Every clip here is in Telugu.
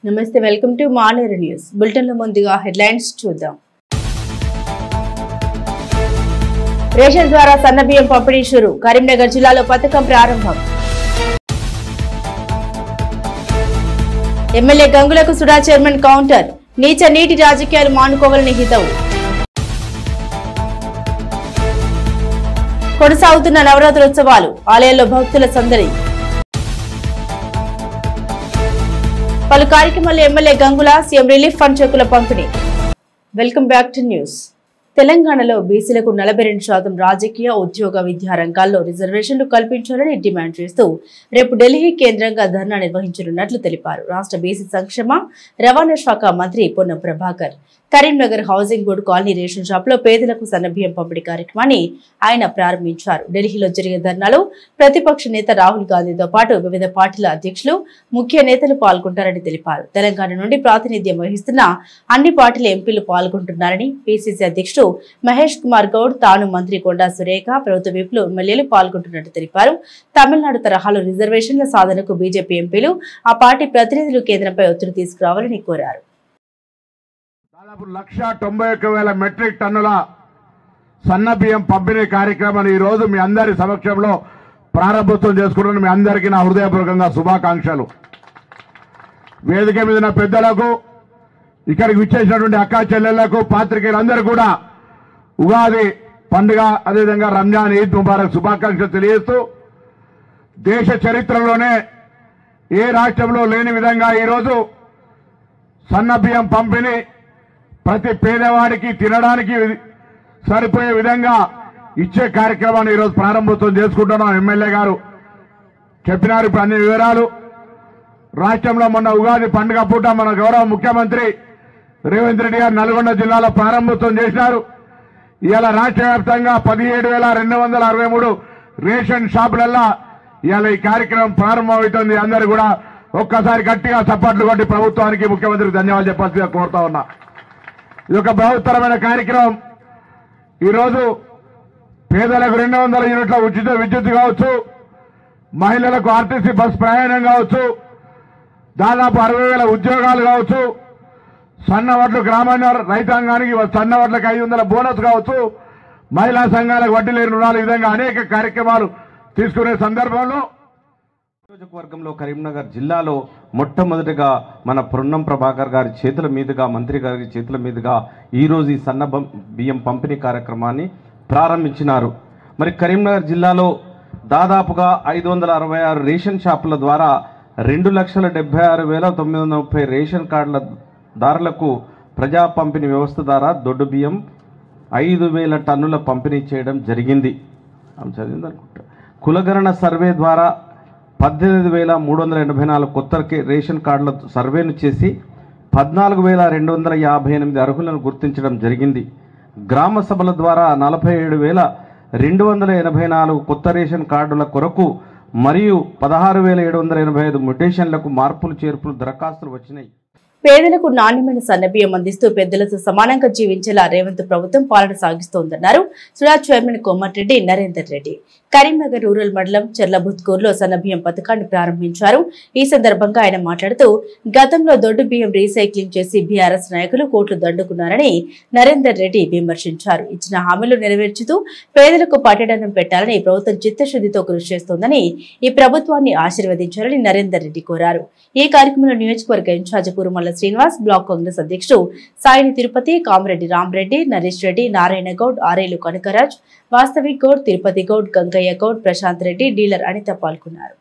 నమస్తే welcome to Maneru news bulletin లో ముందుగా హెడ్లైన్స్ చూద్దాం. రేషన్ ద్వారా సన్నబియ్యం పంపిణీ షురు. కరీంనగర్ జిల్లాలో పథకం ప్రారంభం. ఎమ్మెల్యే గంగులకు సుడా చైర్మన్ కౌంటర్. నీచ నీటి రాజకీయాలు మానుకోవాలని హితవు. కొనసాగుతున్న నవరాత్రోత్సవాలు. ఆలయాల్లో భక్తుల సందడి. పలు కార్యక్రమాల్లో MLA Gangula, CM relief fund చెక్కుల పంపిణీ. Welcome back to news. తెలంగాణలో బీసీలకు 42% రాజకీయ, ఉద్యోగ, విద్యా రంగాల్లో రిజర్వేషన్లు కల్పించాలని డిమాండ్ చేస్తూ రేపు ఢిల్లీ కేంద్రంగా ధర్నా నిర్వహించనున్నట్లు తెలిపారు రాష్ట్ర బీసీ సంక్షేమ రవాణా శాఖ మంత్రి Ponnam Prabhakar. Karimnagar housing board colony ration shop లో పేదలకు సన్నబియ్యం పంపిణీ కార్యక్రమాన్ని ఆయన ప్రారంభించారు. ఢిల్లీలో జరిగే ధర్నాలో ప్రతిపక్ష నేత రాహుల్ గాంధీతో పాటు వివిధ పార్టీల అధ్యక్షులు, ముఖ్య నేతలు పాల్గొంటారని తెలిపారు. తెలంగాణ నుండి ప్రాతినిధ్యం వహిస్తున్న అన్ని పార్టీల ఎంపీలు పాల్గొంటున్నారని పీసీసీ అధ్యక్షుడు మహేష్ కుమార్ గౌడ్, తాను మంత్రి కొండా సురేఖ, ప్రభుత్వ విప్లు, ఎమ్మెల్యేలు పాల్గొంటున్నట్టు తెలిపారు. తమిళనాడు తరహాలో రిజర్వేషన్ల సాధనకు బీజేపీ ఎంపీలు, ఆ పార్టీ ప్రతినిధులు కేంద్రంపై ఒత్తిడి తీసుకురావాలని కోరారు. దాదాపు 191,000 మెట్రిక్ టన్నుల సన్నబియ్యం పంపిణీ కార్యక్రమాన్ని ఈరోజు మీ అందరి సమక్షంలో ప్రారంభోత్సవం చేసుకుంటున్న మీ అందరికీ నా హృదయపూర్వకంగా శుభాకాంక్షలు. వేదిక మీద ఉన్న పెద్దలకు, ఇక్కడికి విచ్చేసినటువంటి అక్కా చెల్లెళ్లకు, పాత్రికేయులందరూ కూడా ఉగాది పండుగ, అదేవిధంగా రంజాన్, ఈద్ ముబారక్ శుభాకాంక్షలు తెలియజేస్తూ, దేశ చరిత్రలోనే ఏ రాష్ట్రంలో లేని విధంగా ఈరోజు సన్నబియ్యం పంపిణీ ప్రతి పేదవాడికి తినడానికి సరిపోయే విధంగా ఇచ్చే కార్యక్రమాన్ని ఈరోజు ప్రారంభోత్సవం చేసుకుంటున్నాం. ఎమ్మెల్యే గారు చెప్పినారు ఇప్పుడు అన్ని వివరాలు. రాష్ట్రంలో మొన్న ఉగాది పండుగ పూట మన గౌరవ ముఖ్యమంత్రి రేవంత్ రెడ్డి గారు నల్గొండ జిల్లాలో ప్రారంభోత్సవం చేసినారు. ఇవాళ రాష్ట్ర వ్యాప్తంగా 17,263 రేషన్ షాపులల్లా ఇవాళ ఈ కార్యక్రమం ప్రారంభమవుతుంది. అందరూ కూడా ఒక్కసారి గట్టిగా చప్పట్లు కొట్టి ప్రభుత్వానికి, ముఖ్యమంత్రికి ధన్యవాదాలు చెప్పాల్సిందిగా కోరుతా ఉన్నా. ఇది ఒక బృహత్తరమైన కార్యక్రమం. ఈరోజు పేదలకు 200 యూనిట్ల ఉచిత విద్యుత్ కావచ్చు, మహిళలకు ఆర్టీసీ బస్ ప్రయాణం కావచ్చు, దాదాపు 60,000 ఉద్యోగాలు కావచ్చు, సన్నవడ్లు గ్రామీణ రైతాంగానికి సన్నవడ్లకు 500 బోనస్ కావచ్చు, మహిళా సంఘాలకు వడ్డీ లేని రుణాలు, ఈ విధంగా అనేక కార్యక్రమాలు తీసుకునే సందర్భంలో నియోజకవర్గంలో కరీంనగర్ జిల్లాలో మొట్టమొదటిగా మన పొన్నం ప్రభాకర్ గారి చేతుల మీదుగా, మంత్రి గారి చేతుల మీదుగా ఈరోజు ఈ సన్న బియ్యం పంపిణీ కార్యక్రమాన్ని ప్రారంభించినారు. మరి కరీంనగర్ జిల్లాలో దాదాపుగా 566 రేషన్ షాపుల ద్వారా 2,76,930 రేషన్ కార్డుల దారులకు ప్రజా పంపిణీ వ్యవస్థ ద్వారా దొడ్డు బియ్యం 5,000 టన్నుల పంపిణీ చేయడం జరిగింది. చదివిందనుకుంటా. కులగణన సర్వే ద్వారా 18,384 కొత్త రేషన్ కార్డుల సర్వేను చేసి 14,258 అర్హులను గుర్తించడం జరిగింది. గ్రామ సభల ద్వారా 47,284 కొత్త రేషన్ కార్డుల కొరకు మరియు 16,785 మ్యుటేషన్లకు మార్పులు చేర్పులు దరఖాస్తులు వచ్చినాయి. పేదలకు నాణ్యమైన సన్నబియ్యం అందిస్తూ పెద్దలతో సమానంగా జీవించేలా రేవంత్ ప్రభుత్వం పాలన సాగిస్తోందన్నారు సుడా చైర్మన్ కోమటిరెడ్డి నరేందర్ రెడ్డి. కరీంనగర్ రూరల్ మండలం చెర్లబుత్కూరులో సన్నబియ్యం పథకాన్ని ప్రారంభించారు. ఈ సందర్భంగా ఆయన మాట్లాడుతూ, గతంలో దొడ్డు బియ్యం రీసైక్లింగ్ చేసి బీఆర్ఎస్ నాయకులు కోట్లు దండుకున్నారని నరేందర్ రెడ్డి విమర్శించారు. ఇచ్చిన హామీలు నెరవేర్చుతూ పేదలకు పట్టడనం పెట్టాలని ప్రభుత్వం చిత్తశుద్ధితో కృషి చేస్తోందని, ఈ ప్రభుత్వాన్ని ఆశీర్వదించాలని నరేందర్ రెడ్డి కోరారు. ఈ కార్యక్రమంలో నియోజకవర్గ ఇన్ఛార్జ్ కురుమల్ల శ్రీనివాస్, బ్లాక్ కాంగ్రెస్ అధ్యక్షుడు సాయిని తిరుపతి, కామిరెడ్డి రామరెడ్డి, నరేష్ రెడ్డి, నారాయణ గౌడ్, ఆరేలు కనకరాజ్, వాస్తవిక్ గౌడ్, తిరుపతి గౌడ్, గంగయ్య గౌడ్, ప్రశాంత్ రెడ్డి, డీలర్ అనిత పాల్గొన్నారు.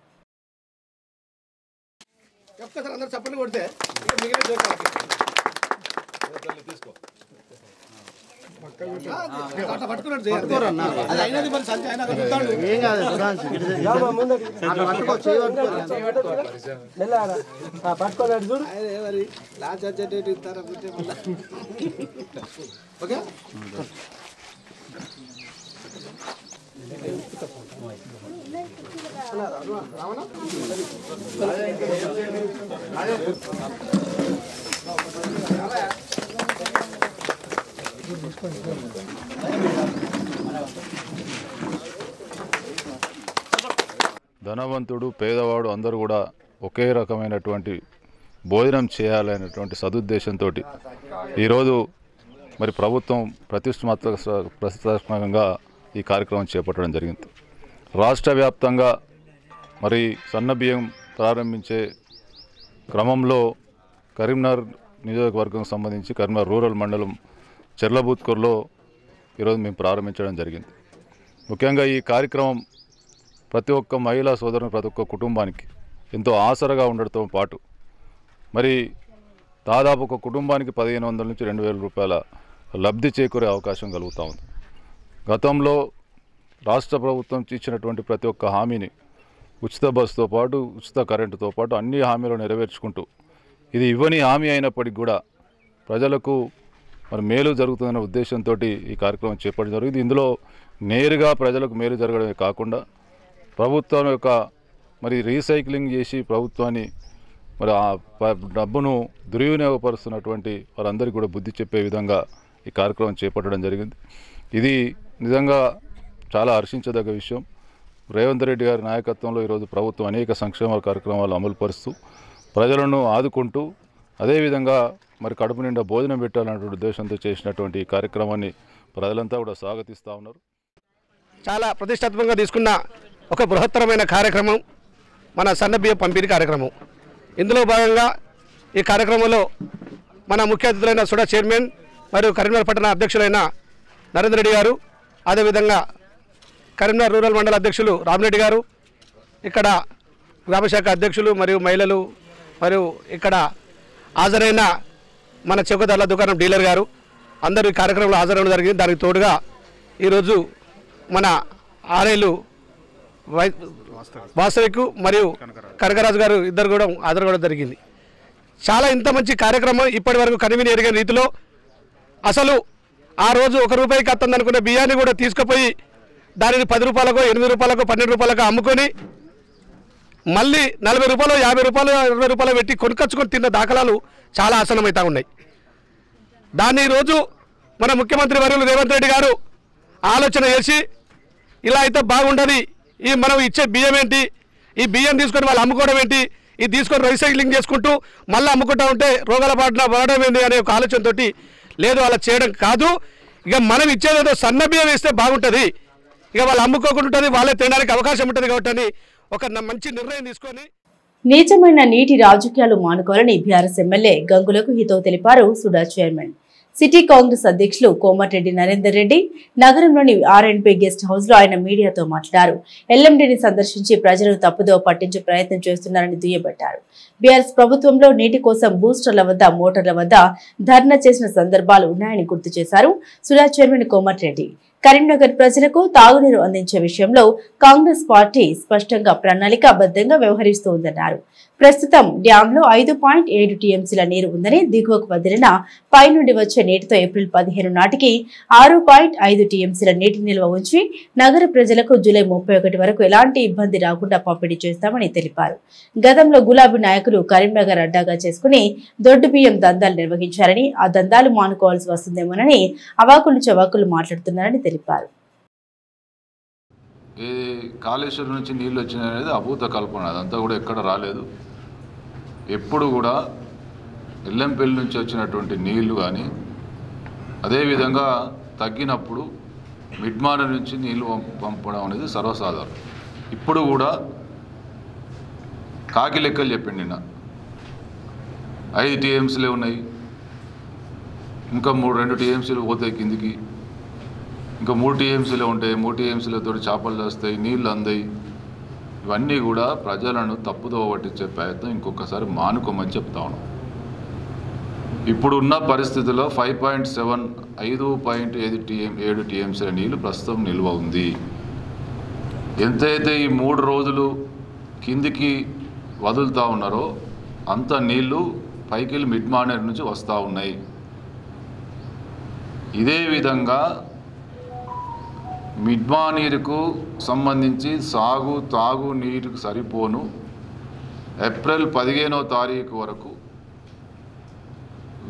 ధనవంతుడు పేదవాడు అందరూ కూడా ఒకే రకమైనటువంటి భోజనం చేయాలనేటువంటి సదుద్దేశంతో ఈరోజు మరి ప్రభుత్వం ప్రతిష్టాత్మకంగా ఈ కార్యక్రమం చేపట్టడం జరిగింది. రాష్ట్ర వ్యాప్తంగా మరి సన్నబియ్యం ప్రారంభించే క్రమంలో కరీంనగర్ నియోజకవర్గం సంబంధించి కరీంనగర్ రూరల్ మండలం చెర్లబూత్కూరులో ఈరోజు మేము ప్రారంభించడం జరిగింది. ముఖ్యంగా ఈ కార్యక్రమం ప్రతి ఒక్క మహిళా సోదరుని ప్రతి ఒక్క కుటుంబానికి ఎంతో ఆసరగా ఉండడంతో పాటు మరి దాదాపు ఒక కుటుంబానికి 1500 నుంచి 2000 రూపాయల లబ్ధి చేకూరే అవకాశం కలుగుతూ ఉంది. గతంలో రాష్ట్ర ప్రభుత్వం ఇచ్చినటువంటి ప్రతి ఒక్క హామీని ఉచిత బస్సుతో పాటు ఉచిత కరెంటుతో పాటు అన్ని హామీలు నెరవేర్చుకుంటూ ఇది ఇవ్వని హామీ అయినప్పటికీ కూడా ప్రజలకు మరి మేలు జరుగుతుందనే ఉద్దేశంతో ఈ కార్యక్రమం చేపట్టడం జరిగింది. ఇందులో నేరుగా ప్రజలకు మేలు జరగడమే కాకుండా ప్రభుత్వం యొక్క మరి రీసైక్లింగ్ చేసి ప్రభుత్వాన్ని మరి ఆ డబ్బును దుర్వినియోగపరుస్తున్నటువంటి వారందరికీ కూడా బుద్ధి చెప్పే విధంగా ఈ కార్యక్రమం చేపట్టడం జరిగింది. ఇది నిజంగా చాలా హర్షించదగ్గ విషయం. రేవంత్ రెడ్డి గారి నాయకత్వంలో ఈరోజు ప్రభుత్వం అనేక సంక్షేమ కార్యక్రమాలు అమలు పరుస్తూ ప్రజలను ఆదుకుంటూ అదేవిధంగా మరి కడుపు నిండా భోజనం పెట్టాలన్నటువంటి ఉద్దేశంతో చేసినటువంటి ఈ కార్యక్రమాన్ని ప్రజలంతా కూడా స్వాగతిస్తూ ఉన్నారు. చాలా ప్రతిష్టాత్మకంగా తీసుకున్న ఒక బృహత్తరమైన కార్యక్రమం మన సన్నబియ్యం పంపిణీ కార్యక్రమం. ఇందులో భాగంగా ఈ కార్యక్రమంలో మన ముఖ్య అతిథులైన సుడా చైర్మన్ మరియు కరీంనగర్ పట్టణ అధ్యక్షులైన నరేంద్ర రెడ్డి గారు, అదేవిధంగా కరీంనగర్ రూరల్ మండల అధ్యక్షులు రామరెడ్డి గారు, ఇక్కడ గ్రామశాఖ అధ్యక్షులు మరియు మహిళలు, మరియు ఇక్కడ హాజరైన మన చౌకదారుల దుకాణం డీలర్ గారు అందరూ ఈ కార్యక్రమంలో హాజరవడం జరిగింది. దానికి తోడుగా ఈరోజు మన ఆర్ఐలు వాస్తవిక్ మరియు కనకరాజు గారు ఇద్దరు కూడా హాజరవడం జరిగింది. చాలా ఇంత మంచి కార్యక్రమం ఇప్పటి వరకు కనివిని ఎరిగిన రీతిలో అసలు ఆ రోజు ₹1 కత్తంది అనుకున్న బియ్యాన్ని కూడా తీసుకుపోయి దానిని 10 రూపాయలకో 8 రూపాయలకో 12 రూపాయలకో అమ్ముకొని మళ్ళీ 40 రూపాయలు 50 రూపాయలు 20 రూపాయలు పెట్టి కొనుకొచ్చుకొని తిన్న దాఖలాలు చాలా ఆసనమవుతూ ఉన్నాయి. దాన్ని ఈరోజు మన ముఖ్యమంత్రి వర్యులు రేవంత్ రెడ్డి గారు ఆలోచన చేసి ఇలా అయితే బాగుండదు, ఈ మనం ఇచ్చే బియ్యం ఏంటి, ఈ బియ్యం తీసుకొని వాళ్ళు అమ్ముకోవడం ఏంటి, ఇది తీసుకొని రీసైక్లింగ్ చేసుకుంటూ మళ్ళీ అమ్ముకుంటూ ఉంటే రోగాల పాటన పడడం ఏంటి అనే ఒక ఆలోచనతో లేదు అలా చేయడం కాదు, ఇక మనం ఇచ్చేదేదో సన్న బియ్యం వేస్తే బాగుంటుంది, ఇక వాళ్ళు అమ్ముకోకుండా ఉంటుంది, వాళ్ళే తినడానికి అవకాశం ఉంటుంది కాబట్టి ఒక మంచి నిర్ణయం తీసుకొని నీచమైన నీటి రాజకీయాలు మానుకోవాలని బీఆర్ఎస్ ఎమ్మెల్యే గంగులకు హితవు తెలిపారు సుడా చైర్మన్. సిటీ కాంగ్రెస్ అధ్యక్షులు కోమటిరెడ్డి నరేందర్ రెడ్డి నగరంలోని ఆర్ఎండ్బి గెస్ట్ హౌస్ లో ఆయన మీడియాతో మాట్లాడారు. ఎల్ఎండిని సందర్శించి ప్రజలను తప్పుదోవ పట్టించే ప్రయత్నం చేస్తున్నారని దుయ్యబట్టారు. బీఆర్ఎస్ ప్రభుత్వంలో నీటి కోసం బూస్టర్ల వద్ద మోటార్ల వద్ద ధర్నా చేసిన సందర్భాలు ఉన్నాయని గుర్తు చేశారు సుడా చైర్మన్ కోమటిరెడ్డి. కరీంనగర్ ప్రజలకు తాగునీరు అందించే విషయంలో కాంగ్రెస్ పార్టీ స్పష్టంగా ప్రణాళికాబద్ధంగా వ్యవహరిస్తోందన్నారు. ప్రస్తుతం డ్యాంలో 5.7 టీఎంసీల నీరు ఉందని, దిగువకు వదిలిన పై నుండి వచ్చే నీటితో ఏప్రిల్ 15 నాటికి 6.5 టీఎంసీల నీటి నిల్వ ఉంచి నగర ప్రజలకు జూలై 31 వరకు ఎలాంటి ఇబ్బంది రాకుండా పంపిణీ చేస్తామని తెలిపారు. గతంలో గులాబీ నాయకులు కరీంనగర్ అడ్డాగా చేసుకుని దొడ్డు బియ్యం దందాలు నిర్వహించారని, ఆ దందాలు మానుకోవాల్సి వస్తుందేమోనని అవాకులు చవాకులు మాట్లాడుతున్నారని తెలిపారు. ఈ కాళేశ్వరం నుంచి నీళ్ళు వచ్చినాయి అనేది అభూత కల్పన, అదంతా కూడా ఎక్కడ రాలేదు. ఎప్పుడు కూడా ఎల్లంపల్లి నుంచి వచ్చినటువంటి నీళ్లు కానీ అదేవిధంగా తగ్గినప్పుడు మిడ్మాన నుంచి నీళ్లు పంపడం అనేది సర్వసాధారణం. ఇప్పుడు కూడా కాకి లెక్కలు చెప్పిండి, నిన్న 5 టీఎంసీలే ఉన్నాయి, ఇంకా 2 టీఎంసీలు పోతాయి కిందికి, ఇంకా 3 టీఎంసీలు ఉంటాయి, 3 టీఎంసీలతో చేపలు వస్తాయి, నీళ్ళు అందాయి. ఇవన్నీ కూడా ప్రజలను తప్పుదోవ పట్టించే ప్రయత్నం ఇంకొకసారి మానుకోమని చెప్తా ఉన్నాం. ఇప్పుడున్న పరిస్థితుల్లో 5.7 టీఎంసీల నీళ్ళు ప్రస్తుతం నిల్వ ఉంది. ఎంతైతే ఈ 3 రోజులు కిందికి వదులుతూ ఉన్నారో అంత నీళ్లు పైకి మిడ్ మానేర్ నుంచి వస్తూ ఉన్నాయి. ఇదే విధంగా మిడ్మానీరుకు సంబంధించి తాగు నీరుకు సరిపోను ఏప్రిల్ 15వ తారీఖు వరకు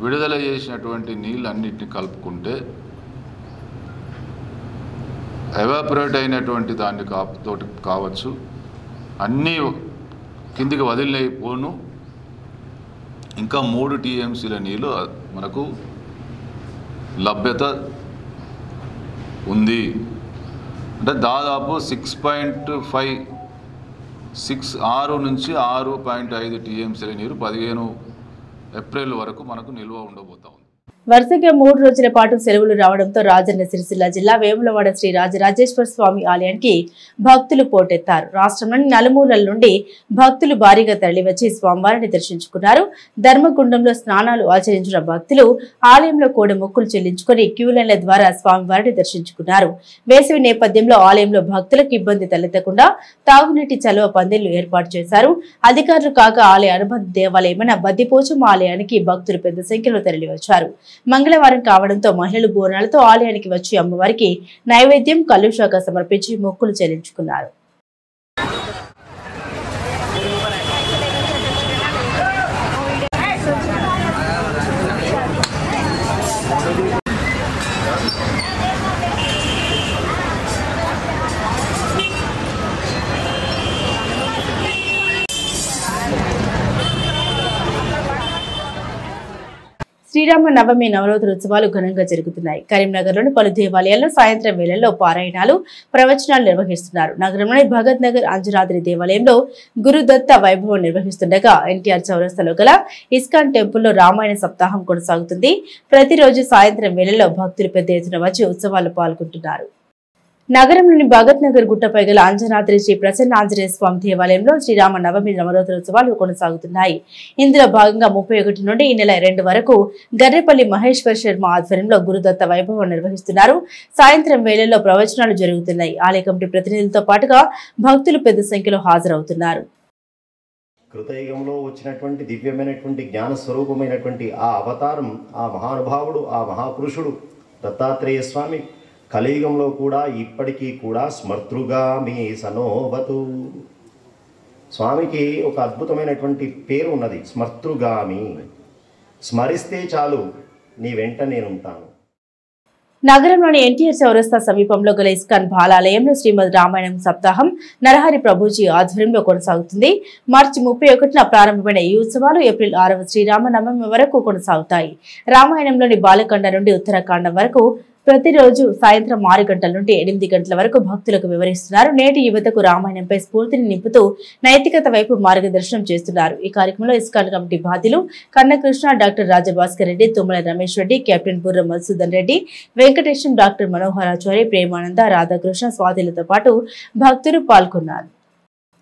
విడుదల చేసినటువంటి నీళ్ళన్నింటినీ కలుపుకుంటే ఎవాపరేట్ అయినటువంటి దాన్ని తోటి కావచ్చు, అన్నీ కిందికి వదిలిపోను ఇంకా 3 టీఎంసీల నీళ్ళు మనకు లభ్యత ఉంది. అంటే దాదాపు 6 నుంచి 6.5 టీఎంసీల నీరు 15 ఏప్రిల్ వరకు మనకు నిల్వ ఉండబోతా ఉంది. వరుసగా 3 రోజుల పాటు సెలవులు రావడంతో రాజన్న సిరిసిల్ల జిల్లా వేములవాడ శ్రీ రాజరాజేశ్వర స్వామి ఆలయానికి భక్తులు పోటెత్తారు. రాష్ట్రంలోని నలుమూలల నుండి భక్తులు భారీగా తరలివచ్చి స్వామివారిని దర్శించుకున్నారు. ధర్మగుండంలో స్నానాలు ఆచరించిన భక్తులు ఆలయంలో కూడా మొక్కులు చెల్లించుకుని క్యూలైన్ల ద్వారా స్వామివారిని దర్శించుకున్నారు. వేసవి నేపథ్యంలో ఆలయంలో భక్తులకు ఇబ్బంది తలెత్తకుండా తాగునీటి చలువ పందిళ్లు ఏర్పాటు చేశారు. అధికారులు కాక ఆలయ అనుబంధ దేవాలయమైన బద్దిపోచమ్మ ఆలయానికి భక్తులు పెద్ద సంఖ్యలో తరలివచ్చారు. మంగళవారం కావడంతో మహిళలు బోనాలతో ఆలయానికి వచ్చి అమ్మవారికి నైవేద్యం కల్లుశాఖ సమర్పించి మొక్కులు చెల్లించుకున్నారు. శ్రీరామ నవమి నవరాత్రి ఉత్సవాలు ఘనంగా జరుగుతున్నాయి. కరీంనగర్లోని పలు దేవాలయాల్లో సాయంత్రం వేళల్లో పారాయణాలు, ప్రవచనాలు నిర్వహిస్తున్నారు. నగరంలోని భగత్ నగర్ అంజనాద్రి దేవాలయంలో గురుదత్త వైభవం నిర్వహిస్తుండగా ఎన్టీఆర్ చౌరస్తాలో గల ఇస్కాన్ టెంపుల్లో రామాయణ సప్తాహం కొనసాగుతుంది. ప్రతిరోజు సాయంత్రం వేళల్లో భక్తులు పెద్ద ఎత్తున వచ్చి ఉత్సవాల్లో పాల్గొంటున్నారు. నగరంలోని భగత్ నగర్ గుట్టపై గల అంజనాద్రి శ్రీ ప్రసన్న ఆంజనేయ స్వామి దేవాలయంలో శ్రీరామ నవమి నవరాత్రోత్సవాలు కొనసాగుతున్నాయి. ఇందులో భాగంగా 31 నుండి ఈ నెల 2 వరకు గర్రెపల్లి మహేశ్వర్ శర్మ ఆధ్వర్యంలో గురుదత్త వైభవం నిర్వహిస్తున్నారు. సాయంత్రం వేళల్లో ప్రవచనాలు జరుగుతున్నాయి. ఆలయ కమిటీ ప్రతినిధులతో పాటుగా భక్తులు పెద్ద సంఖ్యలో హాజరవుతున్నారు. కృతయుగంలో వచ్చినటువంటి దివ్యమైనటువంటి జ్ఞాన స్వరూపమైనటువంటి ఆ అవతారం, ఆ మహానుభావుడు, ఆ మహాపురుషుడు దత్తాత్రేయ స్వామి కలియుగంలో కూడా ఇప్పటికీ కూడా స్మర్తృగామి సనోవతు. స్వామికి ఒక అద్భుతమైనటువంటి పేరు ఉన్నది, స్మర్తృగామి. స్మరిస్తే చాలు నీ వెంట నేనుంటాను. నగరంలోని ఎన్టీఆర్ చౌరస్తా సమీపంలో గల ఇస్కాన్ బాలాలయంలో శ్రీమద్ రామాయణం సప్తాహం నరహరి ప్రభుజీ ఆధ్వర్యంలో కొనసాగుతుంది. మార్చి 31న ప్రారంభమైన ఈ ఉత్సవాలు ఏప్రిల్ 6వ శ్రీరామనవమి వరకు కొనసాగుతాయి. రామాయణంలోని బాలకాండ నుండి ఉత్తరాఖండం వరకు ప్రతిరోజు సాయంత్రం 6 గంటల నుండి 8 గంటల వరకు భక్తులకు వివరిస్తున్నారు. నేటి యువతకు రామాయణంపై స్ఫూర్తిని నింపుతూ నైతికత వైపు మార్గదర్శనం చేస్తున్నారు. ఈ కార్యక్రమంలో ఇస్కాన్ కమిటీ బాధ్యులు కన్నకృష్ణ, డాక్టర్ రాజభాస్కర్ రెడ్డి, తుమ్మల రమేష్ రెడ్డి, కెప్టెన్ బుర్ర మధుసూదన్ రెడ్డి, వెంకటేశం, డాక్టర్ మనోహరాచారి, ప్రేమానంద, రాధాకృష్ణ, స్వాతిలతో పాటు భక్తులు పాల్గొన్నారు.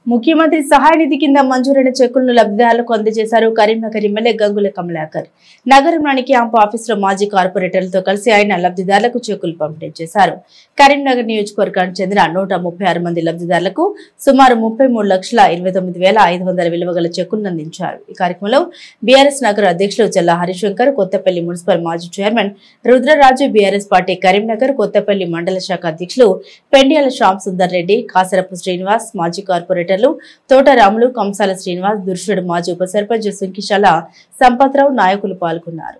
ముఖ్యమంత్రి సహాయ నిధి కింద మంజూరైన చెక్కులను లబ్ధిదారులకు అందజేశారు కరీంనగర్ ఎమ్మెల్యే గంగుల కమలాకర్. నగరంలోని క్యాంపు ఆఫీసులో మాజీ కార్పొరేటర్లతో కలిసి ఆయన లబ్ధిదారులకు చెక్కులు పంపిణీ చేశారు. కరీంనగర్ నియోజకవర్గానికి చెందిన 136 మంది లబ్ధిదారులకు సుమారు 33,29,500 విలువ గల చెక్కులను అందించారు. ఈ కార్యక్రమంలో బీఆర్ఎస్ నగర అధ్యక్షులు చెల్లా హరిశంకర్, కొత్తపల్లి మున్సిపల్ మాజీ chairman Rudraraju, BRS party Karimnagar Kothapalli మండల శాఖ అధ్యక్షులు పెండ్యాల శ్యామ్ సుందర్ రెడ్డి, కాసరపు శ్రీనివాస్, మాజీ కార్పొరేటర్ తోటరాములు, కంసాల శ్రీనివాస్, దుర్షుడు మాజీ ఉప సర్పంచ్ సుంకిశాల సంపత్రావు నాయకులు పాల్గొన్నారు.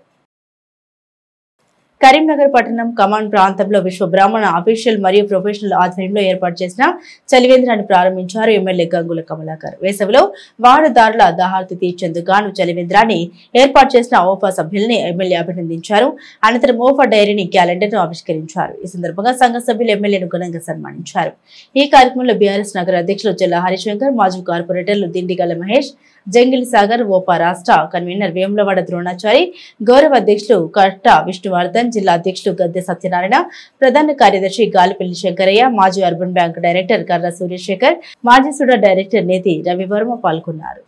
కరీంనగర్ పట్టణం కమాండ్ ప్రాంతంలో విశ్వ బ్రాహ్మణ అఫీషియల్ మరియు ప్రొఫెషనల్ ఆధ్వర్యంలో ఏర్పాటు చేసిన చలివేంద్రాన్ని ప్రారంభించారు ఎమ్మెల్యే గంగుల కమలాకర్. వేసవిలో వాహనదారుల దాహార్తి తీర్చేందుకు గాను చలివేంద్రాన్ని ఏర్పాటు చేసిన ఓఫా సభ్యుల్ని ఎమ్మెల్యే అభినందించారు. అనంతరం ఓఫా డైరీని క్యాలెండర్ ను ఆవిష్కరించారు. ఈ సందర్భంగా సంఘ సభ్యులు ఎమ్మెల్యేను ఘనంగా సన్మానించారు. ఈ కార్యక్రమంలో బీఆర్ఎస్ నగర అధ్యక్షులు చెల్లా హరిశంకర్, మాజీ కార్పొరేటర్లు దిండిగల మహేష్, జంగిల్ సాగర్, ఓపా రాష్ట్ర కన్వీనర్ వేములవాడ ద్రోణాచారి, గౌరవ అధ్యక్షులు కట్ట విష్ణువర్ధన్, జిల్లా అధ్యక్షులు గద్దె సత్యనారాయణ, ప్రధాన కార్యదర్శి గాలిపల్లి శంకరయ్య, మాజీ అర్బన్ బ్యాంక్ డైరెక్టర్ కర్ర సూర్యశేఖర్, మాజీ సుడా డైరెక్టర్ నేతి రవివర్మ పాల్గొన్నారు.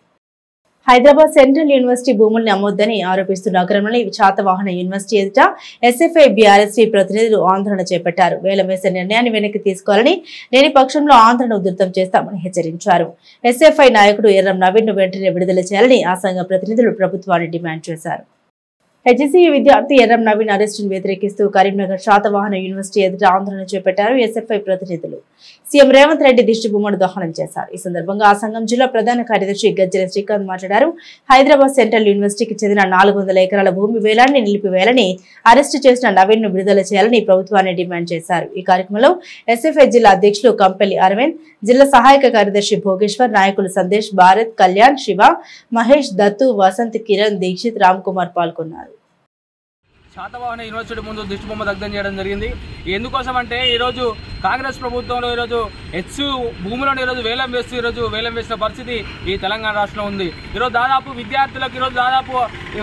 హైదరాబాద్ సెంట్రల్ యూనివర్సిటీ భూముల్ని అమ్మొద్దని ఆరోపిస్తూ నగరంలోని శాతవాహన యూనివర్సిటీ ఎదుట ఎస్ఎఫ్ఐ బీఆర్ఎస్పీ ప్రతినిధులు ఆందోళన చేపట్టారు. వేలం వేసే నిర్ణయాన్ని వెనక్కి తీసుకోవాలని, లేని పక్షంలో ఆందోళన ఉధృతం చేస్తామని హెచ్చరించారు. ఎస్ఎఫ్ఐ నాయకుడు ఎర్రం నవీన్ ను వెంటనే విడుదల చేయాలని ఆ సంఘ ప్రతినిధులు ప్రభుత్వాన్ని డిమాండ్ చేశారు. హెచ్సియు విద్యార్థి ఎర్రం నవీన్ అరెస్టును వ్యతిరేకిస్తూ కరీంనగర్ శాతవాహన యూనివర్సిటీ ఎదుట ఆందోళన చేపట్టారు ఎస్ఎఫ్ఐ ప్రతినిధులు. సీఎం రేవంత్ రెడ్డి దిష్టిబొమ్మను దహనం చేశారు. ఈ సందర్భంగా ఆ సంఘం జిల్లా ప్రధాన కార్యదర్శి గజ్జెల శ్రీకాంత్ మాట్లాడారు. హైదరాబాద్ సెంట్రల్ యూనివర్సిటీకి చెందిన 400 ఎకరాల భూమి వేలాన్ని నిలిపివేయాలని, అరెస్టు చేసిన నవీన్ ను విడుదల చేయాలని ప్రభుత్వాన్ని డిమాండ్ చేశారు. ఈ కార్యక్రమంలో ఎస్ఎఫ్ఐ జిల్లా అధ్యక్షులు కంపెల్లి అరవింద్, జిల్లా సహాయక కార్యదర్శి భోగేశ్వర్, నాయకులు సందేశ్, భారత్, కళ్యాణ్, శివ, మహేష్, దత్తు, వసంత్, కిరణ్, దీక్షిత్, రామ్ కుమార్ పాల్గొన్నారు. శాతవాహన యూనివర్సిటీ ముందు దిష్టిబొమ్మ దగ్ధం చేయడం జరిగింది. ఎందుకోసం అంటే ఈరోజు కాంగ్రెస్ ప్రభుత్వంలో ఈరోజు భూములను ఈరోజు వేలం వేసిన పరిస్థితి ఈ తెలంగాణ రాష్ట్రంలో ఉంది. ఈరోజు దాదాపు విద్యార్థులకు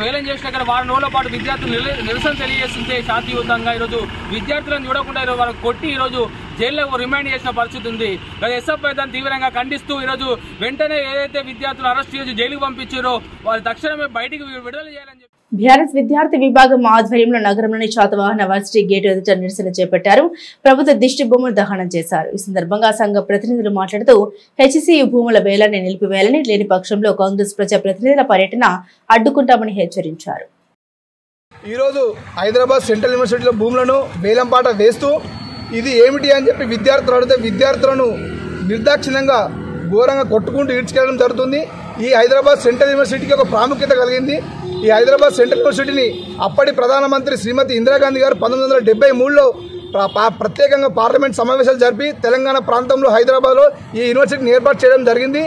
వేలం చేసిన దగ్గర వారం రోజుల పాటు విద్యార్థులు నిరసన తెలియజేస్తుంటే శాంతియుతంగా ఈరోజు విద్యార్థులను చూడకుండా ఈరోజు వాళ్ళకి కొట్టి ఈరోజు జైల్లో రిమాండ్ చేసిన పరిస్థితి ఉంది. ఎస్ఎఫ్ఐ దాన్ని తీవ్రంగా ఖండిస్తూ ఈరోజు వెంటనే ఏదైతే విద్యార్థులు అరెస్ట్ చేసి జైలుకు పంపించారో వారి తక్షణమే బయటికి విడుదల చేయాలని చెప్పి బీఆర్ఎస్ విద్యార్థి విభాగం ఆధ్వర్యంలో నగరంలోని శాతవాహన వర్సిటీ గేటు ఎదుట నిరసన చేపట్టారు. ప్రభుత్వ దిష్టి బొమ్మను దహనం చేశారు. ఈ సందర్భంగా సంఘ ప్రతినిధులు మాట్లాడుతూ హెచ్సియు భూముల వేలాన్ని నిలిపివేయాలని, లేని పక్షంలో కాంగ్రెస్ ప్రజా ప్రతినిధుల పర్యటన అడ్డుకుంటామని హెచ్చరించారు. ఈరోజు హైదరాబాద్ సెంట్రల్ యూనివర్సిటీలో భూములను వేలంపాట వేస్తూ ఇది ఏమిటి అని చెప్పి విద్యార్థులు అడిగితే విద్యార్థులను నిర్దాక్షిణ్యంగా ఘోరంగా కొట్టుకుంటూ ఈడ్చుకెళ్ళడం జరుగుతుంది. ఈ హైదరాబాద్ సెంట్రల్ యూనివర్సిటీకి ఒక ప్రాముఖ్యత కలిగింది. ఈ హైదరాబాద్ సెంట్రల్ యూనివర్సిటీని అప్పటి ప్రధానమంత్రి శ్రీమతి ఇందిరాగాంధీ గారు 1973లో ప్రత్యేకంగా పార్లమెంట్ సమావేశాలు జరిపి తెలంగాణ ప్రాంతంలో హైదరాబాద్లో ఈ యూనివర్సిటీని ఏర్పాటు చేయడం జరిగింది.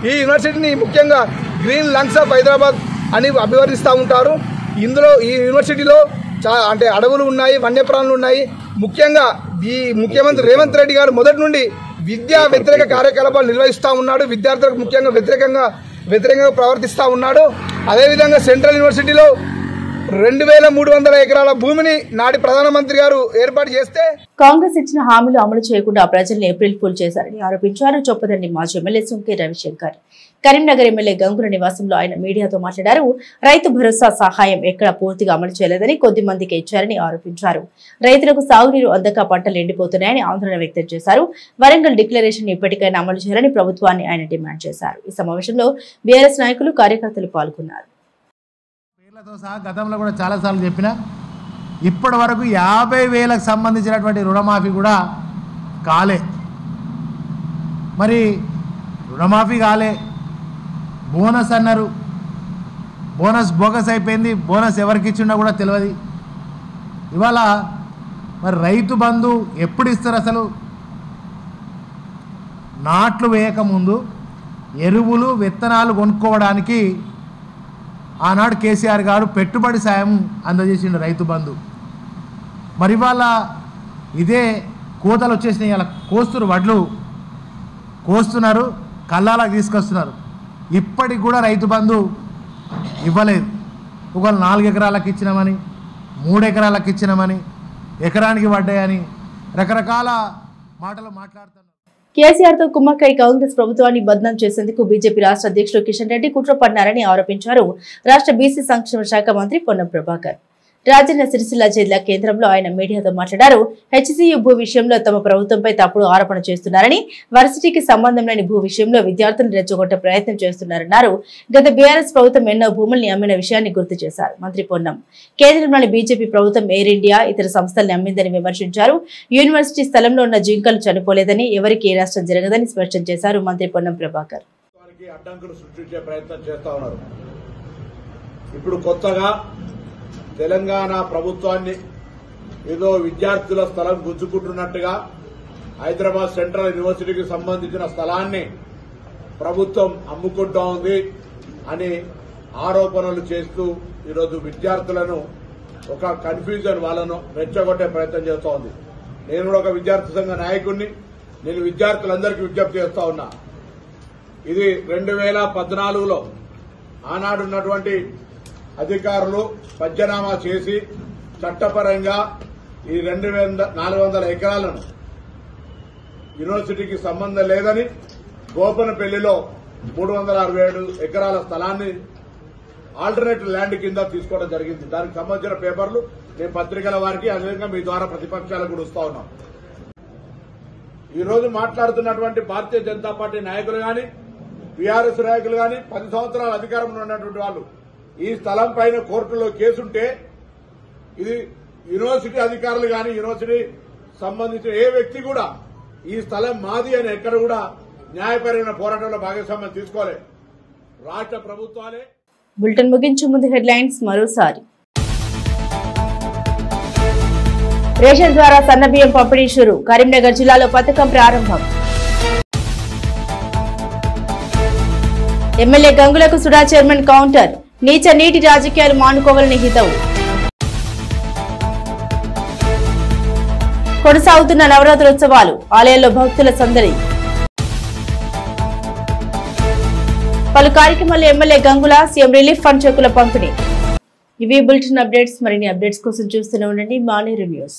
ఈ యూనివర్సిటీని ముఖ్యంగా గ్రీన్ లంగ్స్ ఆఫ్ హైదరాబాద్ అని అభివర్ణిస్తూ ఉంటారు. ఇందులో ఈ యూనివర్సిటీలో అంటే అడవులు ఉన్నాయి, వన్యప్రాణులు ఉన్నాయి. ముఖ్యంగా ఈ ముఖ్యమంత్రి రేవంత్ రెడ్డి గారు మొదటి నుండి విద్యా వ్యతిరేక కార్యకలాపాలు నిర్వహిస్తూ ఉన్నాడు. విద్యార్థులకు ముఖ్యంగా వ్యతిరేకంగా ప్రవర్తిస్తూ ఉన్నాడు. అదేవిధంగా సెంట్రల్ యూనివర్సిటీలో 2300 ఎకరాల భూమిని నాటి ప్రధానమంత్రి గారు ఏర్పాటు చేస్తే కాంగ్రెస్ ఇచ్చిన హామీలు అమలు చేయకుండా ప్రజల్ని ఏప్రిల్ ఫుల్ చేశారని ఆరోపించారు. చొప్పదండి మాజీ ఎమ్మెల్యే సుంకే రవిశంకర్. కరీంనగర్ ఎమ్మెల్యే గంగుల నివాసంలో ఆయన మీడియాతో మాట్లాడారు. రైతు భరోసా సహాయం ఎక్కడ పూర్తిగా అమలు చేయలేదని, కొద్ది మందికి ఇచ్చారని ఆరోపించారు. రైతులకు సాగునీరు అందక పంటలు ఎండిపోతున్నాయని ఆందోళన వ్యక్తం చేశారు. వరంగల్ డిక్లరేషన్ ఇప్పటికైనా అమలు చేయాలని ప్రభుత్వాన్ని ఆయన డిమాండ్ చేశారు. ఈ సమావేశంలో బీఆర్ఎస్ నాయకులు, కార్యకర్తలు పాల్గొన్నారు. పేర్లతో సహా గతంలో కూడా చాలాసార్లు చెప్పిన ఇప్పటి వరకు 50,000కు సంబంధించినటువంటి రుణమాఫీ కూడా కాలే. మరి రుణమాఫీ కాలే, బోనస్ అన్నారు, బోనస్ బోగస్ అయిపోయింది. బోనస్ ఎవరికి ఇచ్చిండో కూడా తెలియదు. ఇవాళ మరి రైతు బంధు ఎప్పుడు ఇస్తారు? అసలు నాట్లు వేయకముందు ఎరువులు, విత్తనాలు కొనుక్కోవడానికి ఆనాడు కేసీఆర్ గారు పెట్టుబడి సాయం అందజేసిండు రైతు బంధు. మరి ఇవాళ ఇదే కోతలు వచ్చేసినాయి. ఇలా వడ్లు కోస్తున్నారు, కల్లాలకు తీసుకొస్తున్నారు. ఇప్పటికి కూడా రైతు బంధు ఇవ్వలేదు. ఒకవేళ 4 ఎకరాలకు ఇచ్చినామని, 3 ఎకరాలకు ఇచ్చినామని, ఎకరానికి పడ్డాయని రకరకాల మాటలు మాట్లాడుతున్నారు. కేసీఆర్ తో కుమ్మక్కై కాంగ్రెస్ ప్రభుత్వాన్ని బద్నాం చేసేందుకు బీజేపీ రాష్ట్ర అధ్యక్షుడు కిషన్ రెడ్డి కుట్ర పన్నారని ఆరోపించారు. రాష్ట్ర బీసీ సంక్షేమ శాఖ మంత్రి పొన్నం ప్రభాకర్. రాజన్న సిరిసిల్ల జిల్లా కేంద్రంలో ఆయన మీడియాతో మాట్లాడారు. హెచ్సియు భూ విషయంలో తమ ప్రభుత్వంపై తప్పుడు ఆరోపణ చేస్తున్నారని, వర్సిటీకి సంబంధం లేని భూ విషయంలో విద్యార్థులను రెచ్చగొట్టే ప్రయత్నం చేస్తున్నారన్నారు. గత బీఆర్ఎస్ ప్రభుత్వం ఎన్నో భూముల్ని అమ్మిన విషయాన్ని గుర్తు చేశారు మంత్రి పొన్నం. కేంద్రంలోని బీజేపీ ప్రభుత్వం ఎయిర్ ఇండియా, ఇతర సంస్థల్ని అమ్మిందని విమర్శించారు. యూనివర్సిటీ స్థలంలో ఉన్న జింకలు చనిపోలేదని, ఎవరికి ఏ నష్టం జరగదని స్పష్టం చేశారు మంత్రి పొన్నం ప్రభాకర్. ఇప్పుడు కొత్తగా తెలంగాణ ప్రభుత్వాన్ని ఏదో విద్యార్థుల స్థలం గుంజుకుంటున్నట్టుగా హైదరాబాద్ సెంట్రల్ యూనివర్సిటీకి సంబంధించిన స్థలాన్ని ప్రభుత్వం అమ్ముకుంటా ఉంది అని ఆరోపణలు చేస్తూ ఈరోజు విద్యార్థులను ఒక కన్ఫ్యూజన్, వాళ్ళను రెచ్చగొట్టే ప్రయత్నం చేస్తూ ఉంది. నేను కూడా ఒక విద్యార్థి సంఘ నాయకుడిని. నేను విద్యార్థులందరికీ విజ్ఞప్తి చేస్తా ఉన్నా. ఇది 2014లో ఆనాడున్నటువంటి అధికారులు పంచనామా చేసి చట్టపరంగా ఈ 400 ఎకరాలను యూనివర్సిటీకి సంబంధం లేదని, గోపనపల్లిలో 367 ఎకరాల స్థలాన్ని ఆల్టర్నేటివ్ ల్యాండ్ కింద తీసుకోవడం జరిగింది. దానికి సంబంధించిన పేపర్లు నేను పత్రికల వారికి, అదేవిధంగా మీ ద్వారా ప్రతిపక్షాలకు కూడా ఇస్తా ఉన్నాం. ఈ రోజు మాట్లాడుతున్నటువంటి భారతీయ జనతా పార్టీ నాయకులు గాని, బీఆర్ఎస్ నాయకులు గాని, 10 సంవత్సరాల అధికారంలో ఉన్నటువంటి వాళ్ళు ఈ స్థలం పైన కోర్టులో కేసుంటే ఇది యూనివర్సిటీ అధికారులు కానీ యూనివర్సిటీ సంబంధించిన ఏ వ్యక్తి కూడా ఈ స్థలం మాది అని ఎక్కడ కూడా న్యాయపరమైన పోరాటంలో భాగస్వామ్యం తీసుకోవాలి. రాష్ట్ర ప్రభుత్వాలే. బులెటిన్ ముగించే ముందు హెడ్లైన్స్ మరోసారి. రేషన్ ద్వారా సన్నబియ్యం పంపిణీ షురు. కరీంనగర్ జిల్లాలో పథకం ప్రారంభం. ఎమ్మెల్యే గంగులకు సుడా చైర్మన్ కౌంటర్. నీచ నీటి రాజకీయాలు మానుకోవాలని హితవు. కొనసాగుతున్న నవరాత్రోత్సవాలు. ఆలయాల్లో భక్తుల సందడి. పలు కార్యక్రమాల్లో MLA Gangula, CM relief fund చెక్కుల పంపిణీ. ఇవి బులెటిన్ అప్డేట్స్. మరిన్ని అప్డేట్స్ కోసం చూస్తూనే ఉండండి మానేరు న్యూస్.